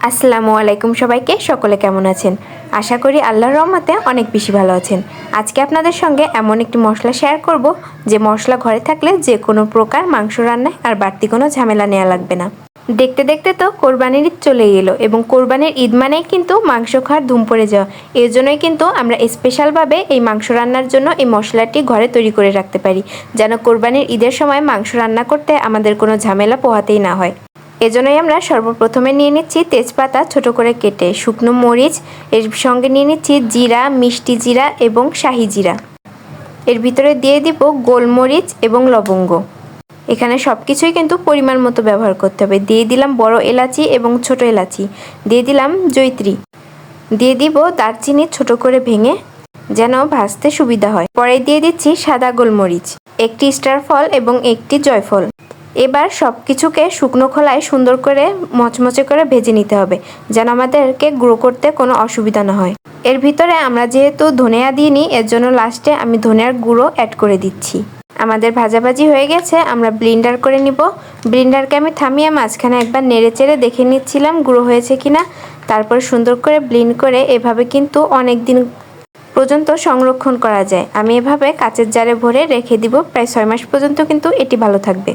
আসসালামু আলাইকুম সবাইকে। সকলে কেমন আছেন? আশা করি আল্লাহর রহমতে অনেক বেশি ভালো আছেন। আজকে আপনাদের সঙ্গে এমন একটি মশলা শেয়ার করব যে মশলা ঘরে থাকলে যে কোনো প্রকার মাংস রান্নায় আর বাড়তি কোনো ঝামেলা নেওয়া লাগবে না। দেখতে দেখতে তো কোরবানির ঈদ চলেই এলো এবং কোরবানির ঈদ মানেই কিন্তু মাংস খাওয়ার ধুম পড়ে যাওয়া। এর জন্যই কিন্তু আমরা স্পেশালভাবে এই মাংস রান্নার জন্য এই মশলাটি ঘরে তৈরি করে রাখতে পারি, যেন কোরবানির ঈদের সময় মাংস রান্না করতে আমাদের কোনো ঝামেলা পোহাতেই না হয়। এজন্যই আমরা সর্বপ্রথমে নিয়ে নিচ্ছি তেজপাতা ছোট করে কেটে, শুকনো মরিচ, এর সঙ্গে নিয়ে নিচ্ছি জিরা, মিষ্টি জিরা এবং শাহি জিরা। এর ভিতরে দিয়ে দিব গোলমরিচ এবং লবঙ্গ। এখানে সব কিছুই কিন্তু পরিমাণ মতো ব্যবহার করতে হবে। দিয়ে দিলাম বড় এলাচি এবং ছোট এলাচি, দিয়ে দিলাম জয়িত্রী, দিয়ে দিব দারচিনি ছোট করে ভেঙে যেন ভাজতে সুবিধা হয়। পরে দিয়ে দিচ্ছি সাদা গোলমরিচ, একটি স্টার ফল এবং একটি জয়ফল। এবার সব কিছুকে শুকনো খোলায় সুন্দর করে মচমচে করে ভেজে নিতে হবে, যেন আমাদেরকে গুঁড়ো করতে কোনো অসুবিধা না হয়। এর ভিতরে আমরা যেহেতু ধনিয়া দিইনি, এর জন্য লাস্টে আমি ধনিয়ার গুঁড়ো অ্যাড করে দিচ্ছি। আমাদের ভাজাভাজি হয়ে গেছে, আমরা ব্লেন্ডার করে নিব। ব্লেন্ডারকে আমি থামিয়ে মাঝখানে একবার নেড়ে চেড়ে দেখে নিচ্ছিলাম গুঁড়ো হয়েছে কিনা। তারপর সুন্দর করে ব্লেন্ড করে এভাবে কিন্তু অনেক দিন পর্যন্ত সংরক্ষণ করা যায়। আমি এভাবে কাচের জারে ভরে রেখে দিব, প্রায় 6 মাস পর্যন্ত কিন্তু এটি ভালো থাকবে।